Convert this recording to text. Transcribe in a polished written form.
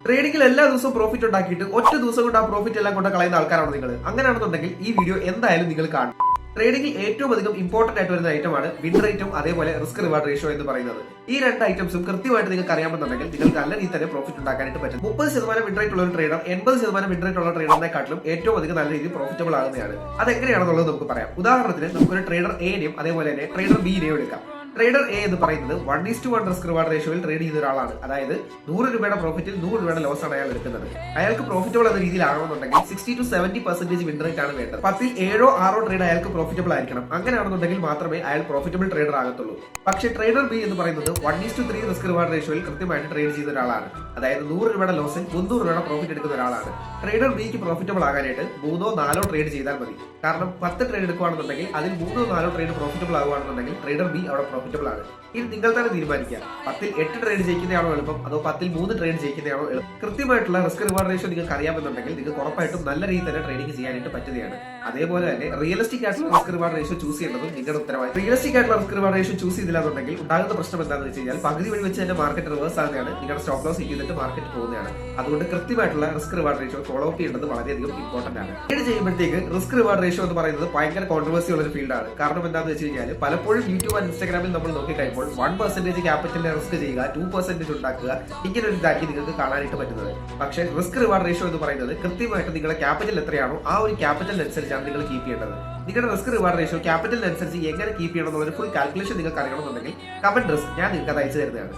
ട്രേഡിംഗിൽ എല്ലാ ദിവസവും പ്രോഫിറ്റ് ഉണ്ടാക്കിയിട്ട് ഒറ്റ ദിവസം കൊണ്ട് ആ പ്രോഫിറ്റ് എല്ലാം കൊണ്ട് കളയുന്ന ആൾക്കാരാണ് നിങ്ങൾ. അങ്ങനെയാണെന്നുണ്ടെങ്കിൽ ഈ വീഡിയോ എന്തായാലും നിങ്ങൾ കാണും. ട്രേഡിംഗിൽ ഏറ്റവും അധികം ഇമ്പോർട്ടന്റ് ആയിട്ട് വരുന്ന ഐറ്റമാണ് വിൻ റേറ്റും അതേപോലെ റിസ്ക് റിവാർഡ് റേഷ്യോ എന്ന് പറയുന്നത്. ഈ രണ്ട് ഐറ്റംസും കൃത്യമായിട്ട് നിങ്ങൾക്ക് അറിയാമെന്നുണ്ടെങ്കിൽ നിങ്ങൾക്ക് നല്ല രീതിയിൽ തന്നെ പ്രോഫിറ്റ് ഉണ്ടാക്കാനായിട്ട് പറ്റും. 30% വിൻ റേറ്റ് ഉള്ള ഒരു ട്രേഡർ 80% വിൻ റേറ്റ് ഉള്ള ട്രേഡറിനെക്കാട്ടിലും ഏറ്റവും അധികം നല്ല രീതിയിൽ പ്രോഫിറ്റബിൾ ആകുന്നതാണ്. അതെങ്ങനെയാണെന്നുള്ളത് നമുക്ക് പറയാം. ഉദാഹരണത്തിന് നമുക്കൊരു ട്രേഡർ എനെയും അതേപോലെ തന്നെ ട്രേഡർ ബിനെയും എടുക്കാം. ട്രേഡർ എ എന്ന് പറയുന്നത് 1:1 റിസ്ക് റിവാർഡ് റേഷ്യോയിൽ ട്രേഡ് ചെയ്യുന്ന ഒരാളാണ്. അതായത് 100 രൂപയുടെ പ്രോഫിറ്റിൽ 100 രൂപയുടെ ലോസ് ആണ് അയാൾ എടുക്കുന്നത്. അയാൾക്ക് പ്രോഫിറ്റബിൾ എന്ന രീതിയിലാകണമെന്നുണ്ടെങ്കിൽ 60 to 70% വിൻ റേറ്റ് ആണ് വേണ്ടത്. 10ൽ 7-6 ട്രേഡ് അയാൾക്ക് പ്രോഫിറ്റബിൾ ആയിരിക്കണം. അങ്ങനെയാണെന്നുണ്ടെങ്കിൽ മാത്രമേ അയാൾ പ്രോഫിറ്റബിൾ ട്രേഡർ ആകത്തുള്ളൂ. പക്ഷേ ട്രേഡർ ബി എന്ന് പറയുന്നത് 1:3 റിസ്ക് റിവാർഡ് റേഷ്യോയിൽ കൃത്യമായിട്ട് ട്രേഡ് ചെയ്യുന്ന ഒരാളാണ്. അതായത് 100 രൂപയുടെ ലോസിൽ 300 രൂപയുടെ പ്രോഫിറ്റ് എടുക്കുന്ന ഒരാളാണ്. ട്രേഡർ ബിക്ക് പ്രോഫിറ്റബിൾ ആകാനായിട്ട് 3-4 ട്രേഡ് ചെയ്താൽ മതി. കാരണം 10 ട്രേഡ് എടുക്കുകയാണെന്നുണ്ടെങ്കിൽ അതിൽ 3-4 ട്രേഡ് പ്രോഫിറ്റബിൾ ആകുകയാണെന്നുണ്ടെങ്കിൽ ട്രേഡർ ബി അവിടെ പ്രോഫിറ്റബിൾ ആണ്. ഇത് നിങ്ങൾ തന്നെ തീരുമാനിക്കുക. 10ൽ 8 ട്രേഡ് ജയിക്കുന്നതാണോ എളുപ്പം, അതോ 10ൽ 3 ട്രേഡ് ജയിക്കുന്നതാണോ എളുപ്പം? കൃത്യമായിട്ടുള്ള റിസ്ക് റിവാർഡ് റേഷ്യോ നിങ്ങൾക്ക് അറിയാമെന്നുണ്ടെങ്കിൽ നിങ്ങൾക്ക് ഉറപ്പായിട്ടും നല്ല രീതിയിൽ തന്നെ ട്രേഡിംഗ് ചെയ്യാനായിട്ട് പറ്റുന്നതാണ്. അതേപോലെ തന്നെ റിയലിസ്റ്റിക് ആയിട്ടുള്ള റിസ്ക് റിവാർഡ് റേഷ്യോ ചൂസ് ചെയ്യുന്നതും നിങ്ങളുടെ ഉത്തരവാദിത്തം. റിയലിസ്റ്റിക് ആയിട്ടുള്ള റിസ്ക് റിവാർഡ് റേഷ്യോ ചൂസ് ചെയ്തില്ലാന്നുണ്ടെങ്കിൽ ഉണ്ടാകുന്ന പ്രശ്നം എന്താണെന്ന് വെച്ച് കഴിഞ്ഞാൽ പകുതി വഴി വെച്ച് തന്നെ മാർക്കറ്റ് റിവേഴ്സ് ആകുകയാണ്. നിങ്ങളുടെ സ്റ്റോപ്പ് ലോസ് ചെയ്തിട്ട് മാർക്കറ്റ് പോകുന്നതാണ്. അതുകൊണ്ട് കൃത്യമായിട്ടുള്ള risk reward ratio follow up ചെയ്യേണ്ടത് വളരെയധികം ഇമ്പോർട്ടന്റ് ആണ്. ട്രേഡ് ചെയ്യുമ്പോഴത്തേക്ക് റിസ്ക് റിവാർഡ് റേഷ്യോ എന്ന് പറയുന്നത് ഭയങ്കര കോൺട്രവേഴ്സി ഉള്ള ഒരു ഫീൽഡാണ്. കാരണം എന്താണെന്ന് വെച്ച് കഴിഞ്ഞാൽ പലപ്പോഴും യൂട്യൂബ് ആൻഡ് ഇൻസ്റ്റാഗ്രാമിൽ നമ്മൾ നോക്കിക്കഴിയുമ്പോൾ 1% ക്യാപിറ്റലിനെ റിസ്ക് ചെയ്യുക, 2% ഉണ്ടാക്കുക, ഇങ്ങനെ ഒരു ഇതാക്കി നിങ്ങൾക്ക് കാണാനായിട്ട് പറ്റുന്നത്. പക്ഷേ റിസ്ക് റിവാർഡ് റേഷ്യോ എന്ന് പറയുന്നത് കൃത്യമായിട്ട് നിങ്ങളുടെ ക്യാപിറ്റൽ എത്രയാണോ ആ ഒരു ക്യാപിറ്റലിനനുസരിച്ചാണ് നിങ്ങൾ കീപ്പ് ചെയ്യേണ്ടത്. നിങ്ങളുടെ റിസ്ക് റിവാർഡ് റേഷ്യോ ക്യാപിറ്റലിനനുസരിച്ച് എങ്ങനെ കീപ്പ് ചെയ്യണം എന്നുള്ള ഫുൾ കാൽക്കുലേഷൻ നിങ്ങൾക്ക് അറിയണമെന്നുണ്ടെങ്കിൽ കമന്റ് റിസ്ക് ഞാൻ നിങ്ങൾക്ക് അത് അയച്ചു തരുന്നതാണ്.